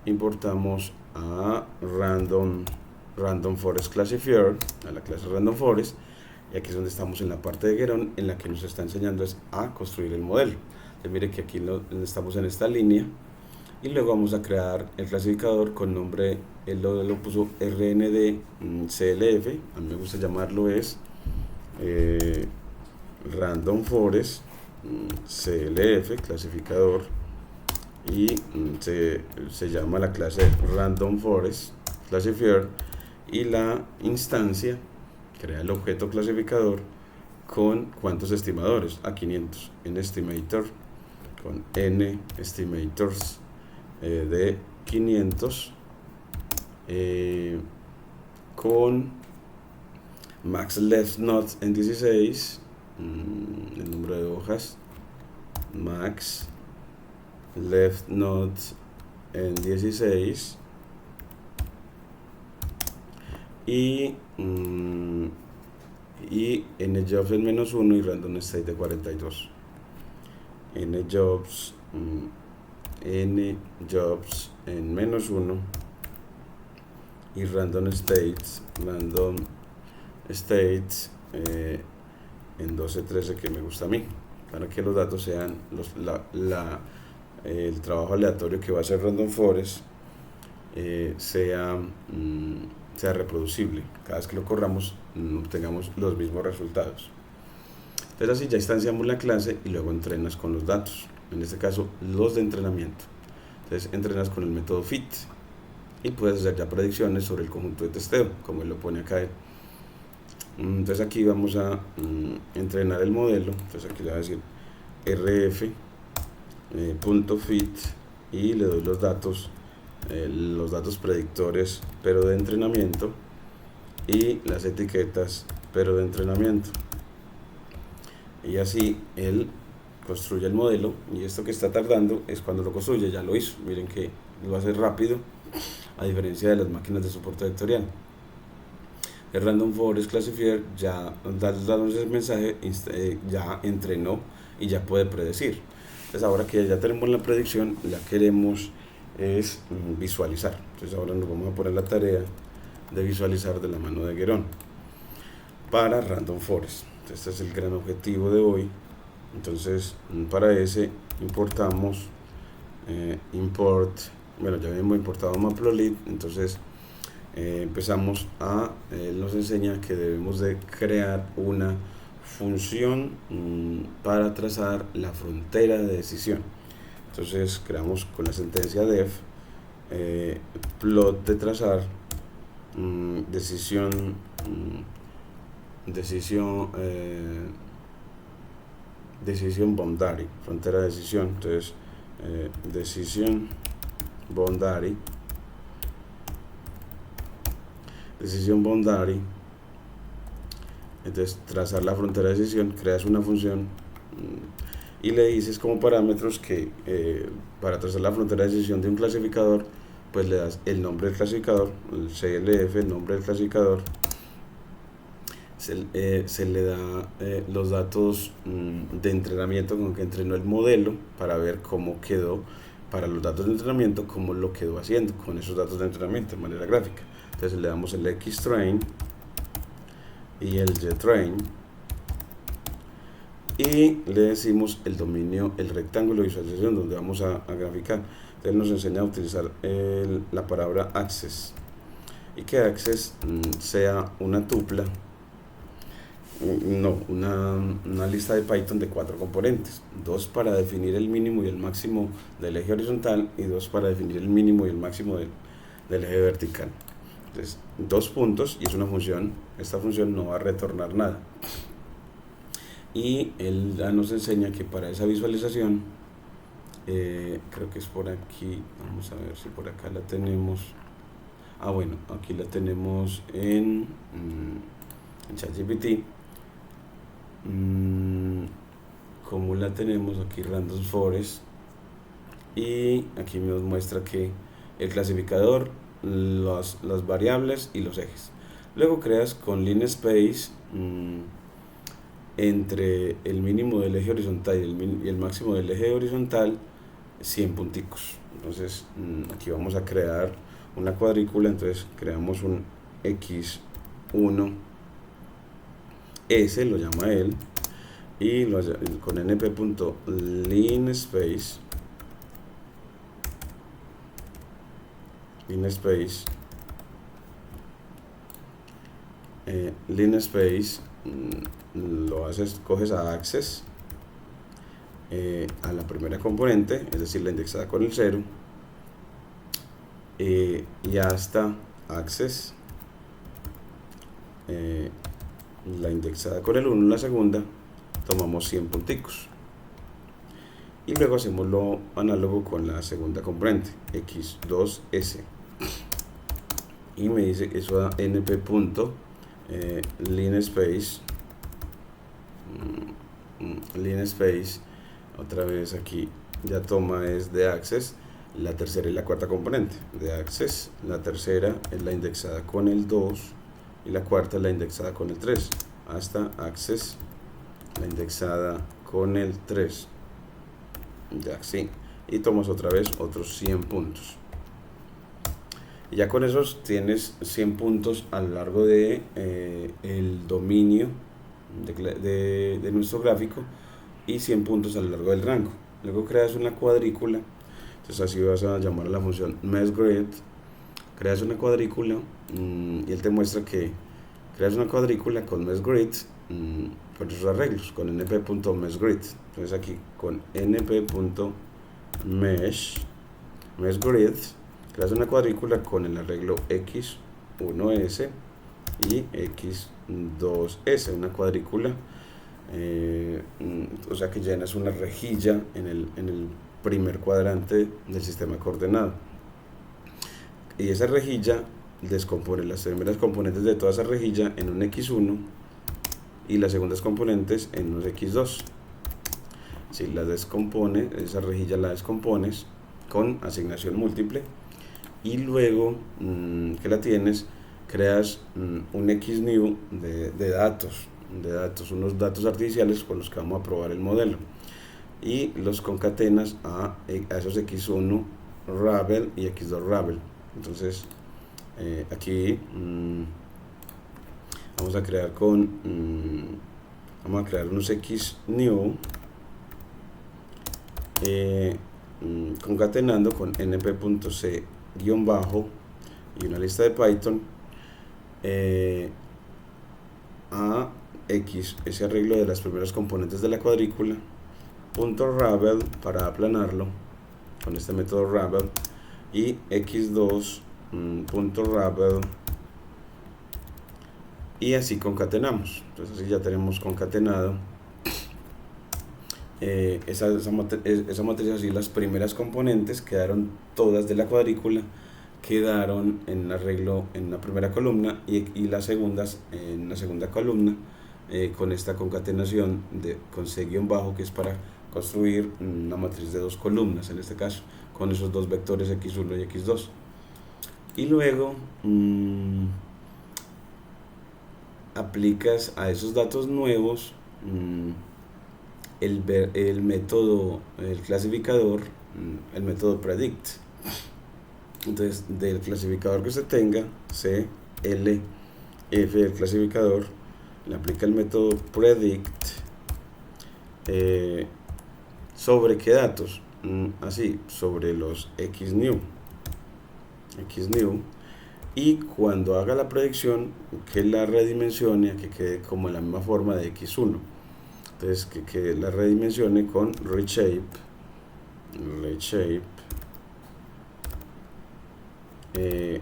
importamos a Random Forest Classifier, a la clase Random Forest, y aquí es donde estamos en la parte de Geron, en la que nos está enseñando es a construir el modelo. Entonces mire que aquí estamos en esta línea, y luego vamos a crear el clasificador con nombre, él lo puso RND CLF, a mí me gusta llamarlo es Random Forest CLF, clasificador, y se llama la clase Random Forest Classifier, y la instancia crea el objeto clasificador con cuántos estimadores, a 500, en estimator, con n estimators de 500, con max left node en 16, el número de hojas, max left node en 16, y njobs en -1 y random state de 42. njobs en -1 y random states en 12-13, que me gusta a mí, para que los datos sean el trabajo aleatorio que va a ser Random Forest sea reproducible. Cada vez que lo corramos obtengamos los mismos resultados. Entonces así ya instanciamos la clase y luego entrenas con los datos, en este caso los de entrenamiento. Entonces entrenas con el método fit y puedes hacer ya predicciones sobre el conjunto de testeo, como él lo pone acá. Entonces aquí vamos a entrenar el modelo. Entonces aquí le voy a decir rf.fit y le doy los datos predictores pero de entrenamiento, y las etiquetas pero de entrenamiento, y así él construye el modelo. Y esto que está tardando es cuando lo construye, ya lo hizo, miren que lo hace rápido a diferencia de las máquinas de soporte vectorial. El Random Forest Classifier ya dándonos el mensaje, ya entrenó y ya puede predecir. Entonces ahora que ya tenemos la predicción, la queremos es visualizar. Entonces ahora nos vamos a poner la tarea de visualizar de la mano de Guerón para Random Forest. Este es el gran objetivo de hoy. Entonces para ese importamos bueno, ya habíamos importado Matplotlib. Entonces empezamos él nos enseña que debemos de crear una función para trazar la frontera de decisión. Entonces creamos con la sentencia def plot de trazar decisión boundary, frontera de decisión. Entonces decisión boundary, entonces trazar la frontera de decisión, creas una función y le dices como parámetros que para trazar la frontera de decisión de un clasificador, pues le das el nombre del clasificador, el CLF, el nombre del clasificador, se le da los datos de entrenamiento con que entrenó el modelo para ver cómo quedó, para los datos de entrenamiento, cómo lo quedó haciendo con esos datos de entrenamiento de manera gráfica. Entonces le damos el xtrain y el ytrain y le decimos el dominio, el rectángulo de visualización donde vamos a graficar. Entonces nos enseña a utilizar la palabra access, y que access sea una tupla, una lista de Python de 4 componentes, 2 para definir el mínimo y el máximo del eje horizontal y 2 para definir el mínimo y el máximo del eje vertical. Entonces 2 puntos, y es una función. Esta función no va a retornar nada, y él ya nos enseña que para esa visualización creo que es por aquí, vamos a ver si por acá la tenemos. Bueno, aquí la tenemos en ChatGPT. Como la tenemos aquí, Random Forest, y aquí nos muestra que el clasificador, las variables y los ejes. Luego creas con linspace entre el mínimo del eje horizontal y el máximo del eje horizontal 100 punticos. Entonces aquí vamos a crear una cuadrícula. Entonces creamos un x1 s, lo llama él, y con np.linspace linspace, linspace, lo haces, coges a access, a la primera componente, es decir, la indexada con el 0, y hasta access, la indexada con el 1, la segunda, tomamos 100 punticos. Y luego hacemos lo análogo con la segunda componente, x2s. Y me dice que eso da np.linspace, linspace, otra vez aquí ya toma es de access, la tercera y la cuarta componente de access, la tercera es la indexada con el 2 y la cuarta es la indexada con el 3, hasta access, la indexada con el 3, ya sí, y tomas otra vez otros 100 puntos. Y ya con esos tienes 100 puntos a lo largo de el dominio de nuestro gráfico y 100 puntos a lo largo del rango. Luego creas una cuadrícula, entonces así vas a llamar a la función meshGrid, creas una cuadrícula y él te muestra que creas una cuadrícula con meshGrid con esos arreglos, con np.meshGrid. Entonces aquí con np.meshGrid creas una cuadrícula con el arreglo x1s y x2s, una cuadrícula, o sea que llenas una rejilla en el primer cuadrante del sistema coordenado, y esa rejilla descompone las primeras componentes de toda esa rejilla en un x1 y las segundas componentes en unos x2. Si la descompone, esa rejilla la descompones con asignación múltiple, y luego que la tienes, creas un xnew de datos, unos datos artificiales con los que vamos a probar el modelo, y los concatenas a esos x1 ravel y x2 ravel. Entonces aquí vamos a crear vamos a crear unos xnew concatenando con np.c guión bajo y una lista de Python a x, ese arreglo de las primeras componentes de la cuadrícula, punto ravel para aplanarlo con este método ravel, y x2 punto ravel, y así concatenamos. Entonces así ya tenemos concatenado esa matriz. Así las primeras componentes quedaron todas de la cuadrícula, quedaron en arreglo en la primera columna, y las segundas en la segunda columna, con esta concatenación con C guión bajo, que es para construir una matriz de dos columnas, en este caso con esos dos vectores x1 y x2. Y luego aplicas a esos datos nuevos el método, el clasificador, el método predict. Entonces, del clasificador que usted tenga, C, L, F del clasificador, le aplica el método predict sobre qué datos, así, sobre los xnew, y cuando haga la predicción, que la redimensione, que quede como en la misma forma de x1. Entonces que la redimensione con reshape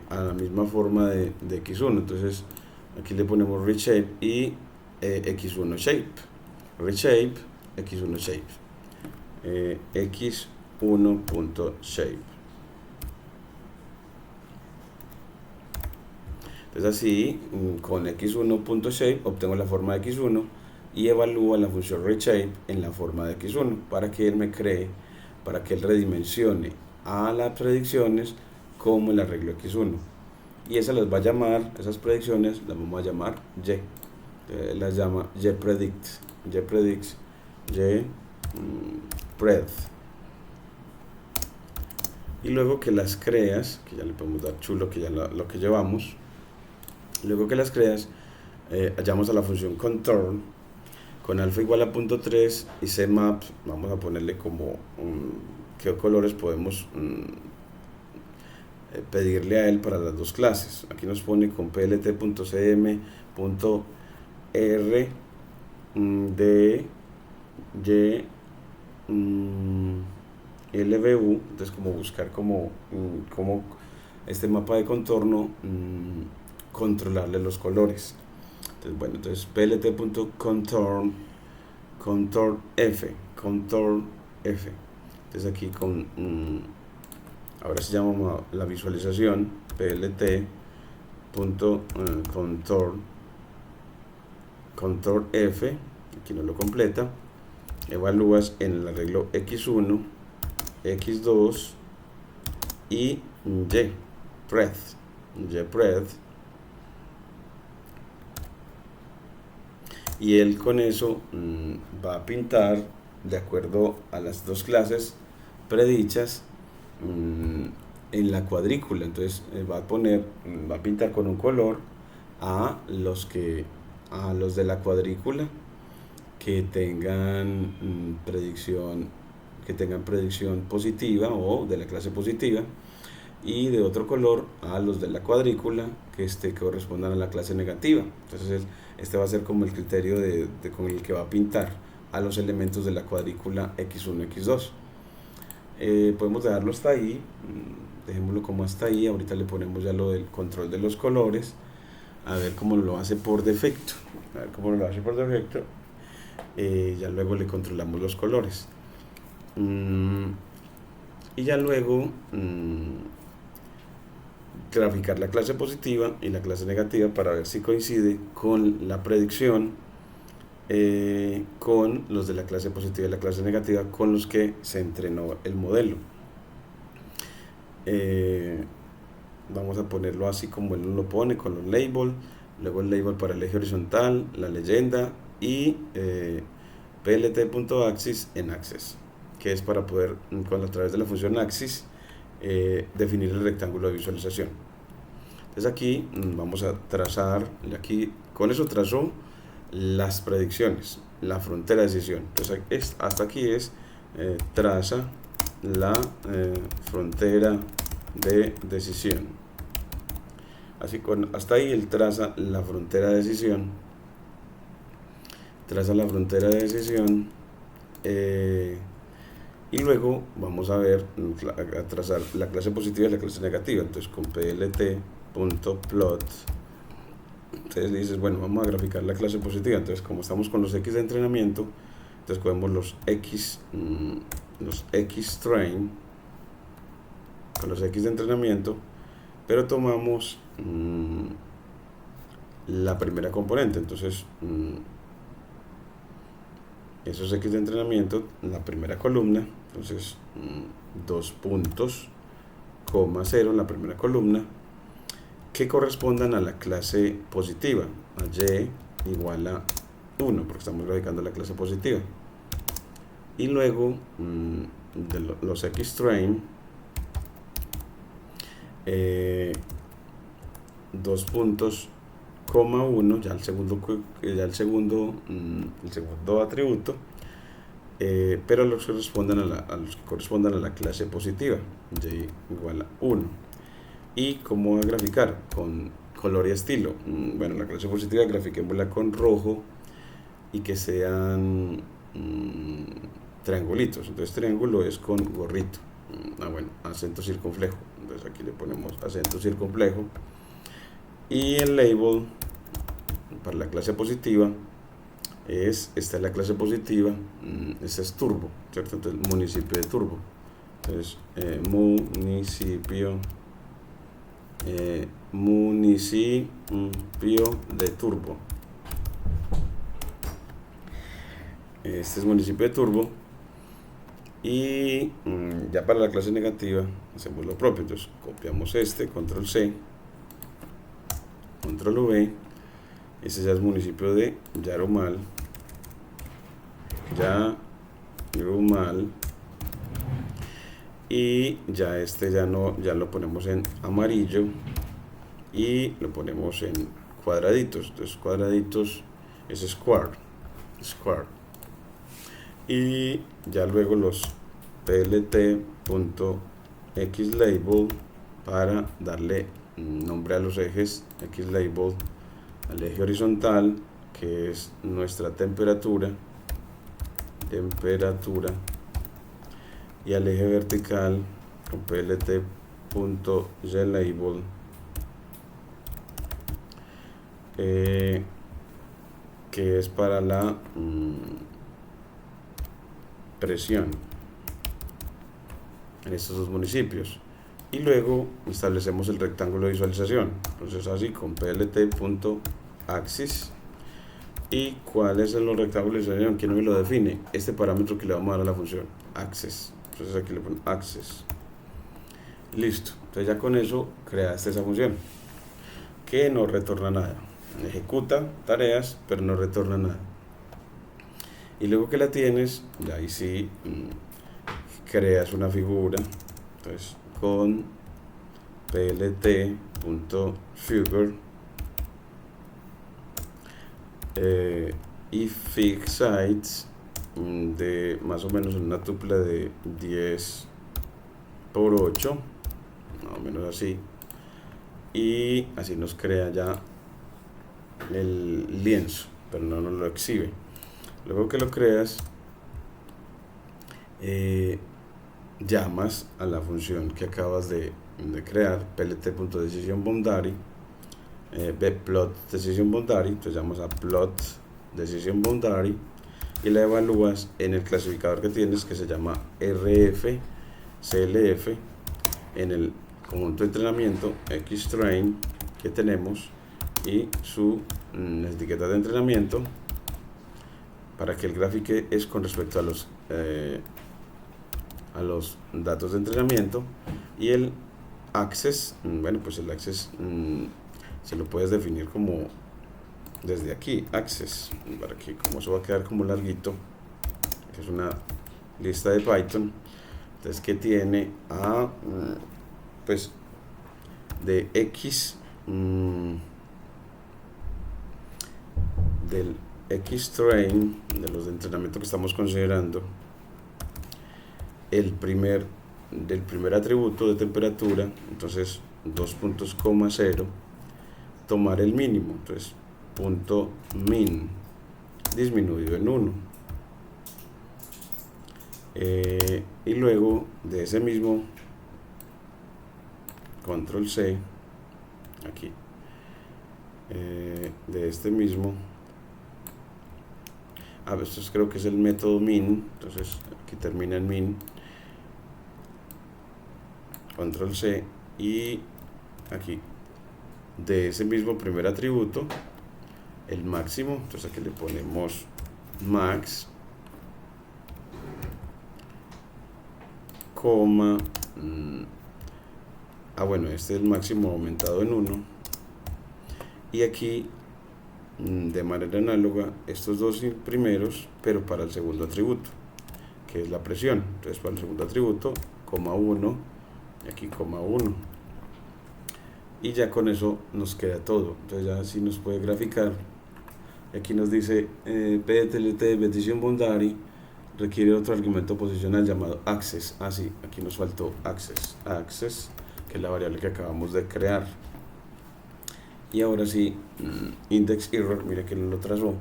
a la misma forma de x1. Entonces aquí le ponemos reshape y x1 shape, reshape, x1 shape, x1.shape. Entonces así, con x1.shape obtengo la forma de x1 y evalúo la función reshape en la forma de x1 para que él me cree, para que él redimensione a las predicciones como el arreglo x1, y esas las va a llamar, esas predicciones las vamos a llamar y, las llama yPredict, yPredicts, yPred. Y luego que las creas, que ya le podemos dar chulo, que ya lo que llevamos, luego que las creas, hallamos a la función contour con alfa igual a 0.3 y cmap, vamos a ponerle como qué colores podemos pedirle a él para las dos clases. Aquí nos pone con plt.cm.r de y lvu, entonces como buscar como este mapa de contorno controlarle los colores. Entonces bueno, entonces plt.contour contour f. Entonces aquí con ahora se llama la visualización plt.contour f, aquí no lo completa. Evalúas en el arreglo x1, x2 y breadth. Y él con eso va a pintar de acuerdo a las dos clases predichas en la cuadrícula. Entonces va a pintar con un color a los de la cuadrícula que tengan predicción positiva o de la clase positiva, y de otro color a los de la cuadrícula que correspondan a la clase negativa. Entonces este va a ser como el criterio con el que va a pintar a los elementos de la cuadrícula x1, x2. Podemos dejarlo hasta ahí, dejémoslo como hasta ahí. Ahorita le ponemos ya lo del control de los colores, a ver cómo lo hace por defecto. Ya luego le controlamos los colores. Y ya luego graficar la clase positiva y la clase negativa para ver si coincide con la predicción con los de la clase positiva y la clase negativa con los que se entrenó el modelo. Vamos a ponerlo así como él lo pone, con los labels, luego el label para el eje horizontal, la leyenda y plt.axis en axis, que es para poder, a través de la función axis, definir el rectángulo de visualización. Entonces aquí vamos a trazar, aquí con eso trazó las predicciones, la frontera de decisión. Entonces hasta aquí traza la frontera de decisión. Así hasta ahí él traza la frontera de decisión. Y luego vamos a trazar la clase positiva y la clase negativa. Entonces con plt.plot, entonces dices, bueno, vamos a graficar la clase positiva. Entonces como estamos con los X de entrenamiento, entonces cogemos los X train con los X de entrenamiento, pero tomamos la primera componente. Entonces esos X de entrenamiento, la primera columna, entonces 2 puntos, 0 en la primera columna, que correspondan a la clase positiva, a y igual a 1, porque estamos graficando la clase positiva. Y luego los X train, 2 puntos, 1, ya el segundo atributo, pero los que correspondan a la clase positiva, y igual a 1. Y cómo va a graficar con color y estilo. Bueno, la clase positiva grafiquémosla con rojo y que sean triangulitos. Entonces triángulo es con gorrito. Bueno, acento circunflejo. Entonces aquí le ponemos acento circunflejo. Y el label para la clase positiva esta es la clase positiva, esta es Turbo, ¿cierto? Entonces municipio de Turbo. Entonces municipio de Turbo. Este es municipio de Turbo. Y ya para la clase negativa hacemos lo propio. Entonces copiamos control C, control V. Este ya es municipio de Yarumal. Y ya ya lo ponemos en amarillo y lo ponemos en cuadraditos. Entonces cuadraditos es square. Y ya luego los plt.xlabel para darle nombre a los ejes. Xlabel al eje horizontal, que es nuestra temperatura, y al eje vertical con plt.glabel que es para la presión en estos dos municipios. Y luego establecemos el rectángulo de visualización. Entonces así con plt.axis. ¿Y cuáles son los rectángulos de visualización? ¿Quién me lo define? Este parámetro que le vamos a dar a la función axis. Entonces aquí le pongo axis. Listo. Entonces ya con eso creaste esa función que no retorna nada. Ejecuta tareas pero no retorna nada. Y luego que la tienes, ya ahí sí creas una figura. Entonces con plt.figure y fix size de más o menos una tupla de 10 por 8, más o menos así, y así nos crea ya el lienzo, pero no nos lo exhibe. Luego que lo creas, llamas a la función que acabas de crear, plt.decisionBoundary, plot decision boundary. Entonces llamas a plot decision boundary y la evalúas en el clasificador que tienes, que se llama RF CLF, en el conjunto de entrenamiento xtrain que tenemos y su etiqueta de entrenamiento, para que el gráfico es con respecto a los datos de entrenamiento. Y el access, bueno, pues el access se lo puedes definir como desde aquí, access, para que, como eso va a quedar como larguito, que es una lista de Python, entonces que tiene a pues de x del xtrain, de los de entrenamiento que estamos considerando, del primer atributo de temperatura, entonces 2.0, tomar el mínimo, entonces punto min disminuido en 1, y luego de ese mismo control C aquí, de este mismo, esto creo que es el método min, entonces aquí termina en min, control C, y aquí de ese mismo primer atributo el máximo, entonces aquí le ponemos max, coma, bueno, este es el máximo aumentado en 1, y aquí de manera análoga estos dos primeros, pero para el segundo atributo, que es la presión. Entonces para el segundo atributo, coma 1, y aquí coma 1, y ya con eso nos queda todo. Entonces ya así nos puede graficar. Aquí nos dice plt decision boundary requiere otro argumento posicional llamado access. Sí, aquí nos faltó access, que es la variable que acabamos de crear. Y ahora sí, index error, mire que lo trazó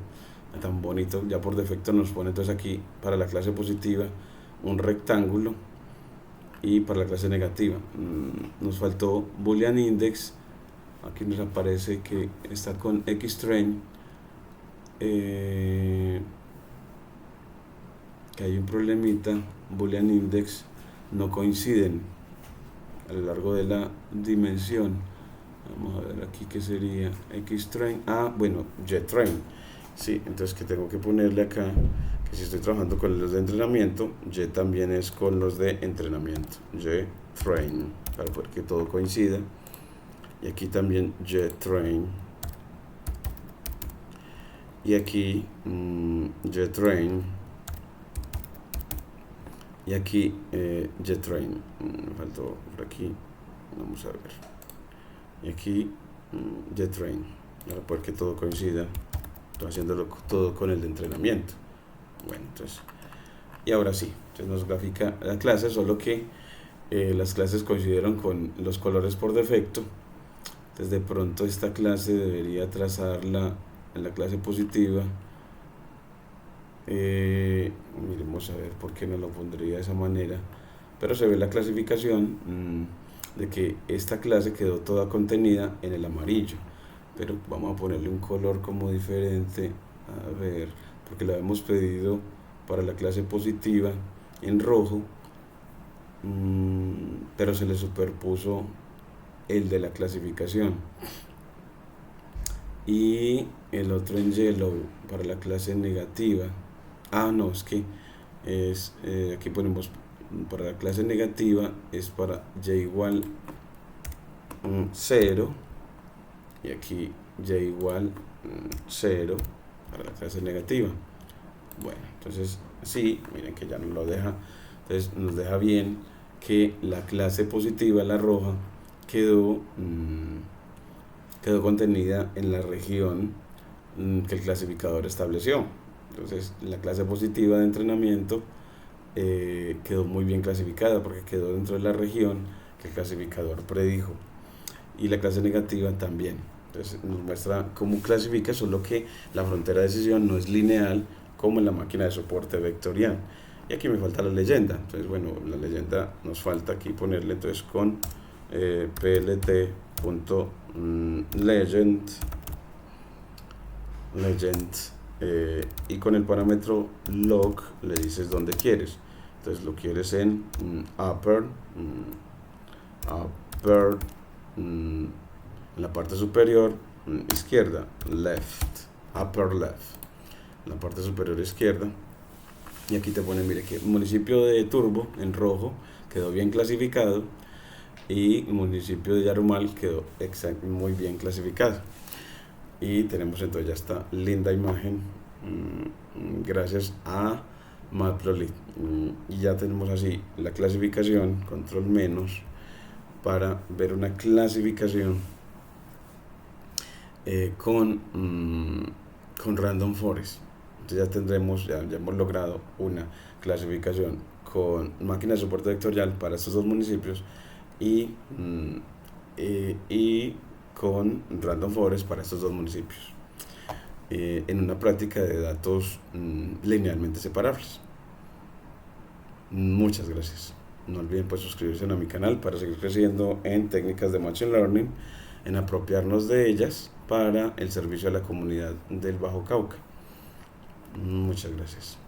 tan bonito, ya por defecto nos pone entonces aquí para la clase positiva un rectángulo, y para la clase negativa nos faltó boolean index. Aquí nos aparece que está con xtrain, que hay un problemita, boolean index no coinciden a lo largo de la dimensión. Vamos a ver aquí que sería xtrain, bueno, jtrain, sí, entonces que tengo que ponerle acá que si estoy trabajando con los de entrenamiento, y también es con los de entrenamiento, jtrain, para poder que todo coincida. Y aquí también jtrain, y aquí jtrain, y aquí jtrain, me faltó por aquí, vamos a ver, y aquí jtrain, para poder que todo coincida. Estoy haciéndolo todo con el de entrenamiento. Bueno, entonces, y ahora sí, entonces nos grafica la clase, solo que las clases coincidieron con los colores por defecto. Entonces de pronto esta clase debería trazarla en la clase positiva. Miremos a ver por qué no lo pondría de esa manera, pero se ve la clasificación de que esta clase quedó toda contenida en el amarillo, pero vamos a ponerle un color como diferente, a ver, porque la hemos pedido para la clase positiva en rojo, pero se le superpuso el de la clasificación, y el otro en yellow para la clase negativa. No, es que aquí ponemos para la clase negativa, es para y igual 0, y aquí y igual 0 para la clase negativa. Bueno, entonces sí, miren que ya nos lo deja. Entonces nos deja bien que la clase positiva, la roja, quedó contenida en la región que el clasificador estableció. Entonces la clase positiva de entrenamiento quedó muy bien clasificada porque quedó dentro de la región que el clasificador predijo, y la clase negativa también. Entonces nos muestra cómo clasifica, solo que la frontera de decisión no es lineal como en la máquina de soporte vectorial. Y aquí me falta la leyenda. Entonces bueno, la leyenda nos falta aquí ponerle, entonces con plt.legend y con el parámetro log le dices dónde quieres. Entonces lo quieres en upper en la parte superior izquierda, upper left, en la parte superior izquierda. Y aquí te pone, mire, que el municipio de Turbo en rojo quedó bien clasificado, y el municipio de Yarumal quedó muy bien clasificado. Y tenemos entonces ya esta linda imagen gracias a Matplotlib, y ya tenemos así la clasificación, control menos, para ver una clasificación con Random Forest. Entonces ya tendremos, ya hemos logrado una clasificación con máquina de soporte vectorial para estos dos municipios, y con Random Forest para estos dos municipios, en una práctica de datos linealmente separables. Muchas gracias. No olviden pues suscribirse a mi canal para seguir creciendo en técnicas de Machine Learning, en apropiarnos de ellas para el servicio a la comunidad del Bajo Cauca. Muchas gracias.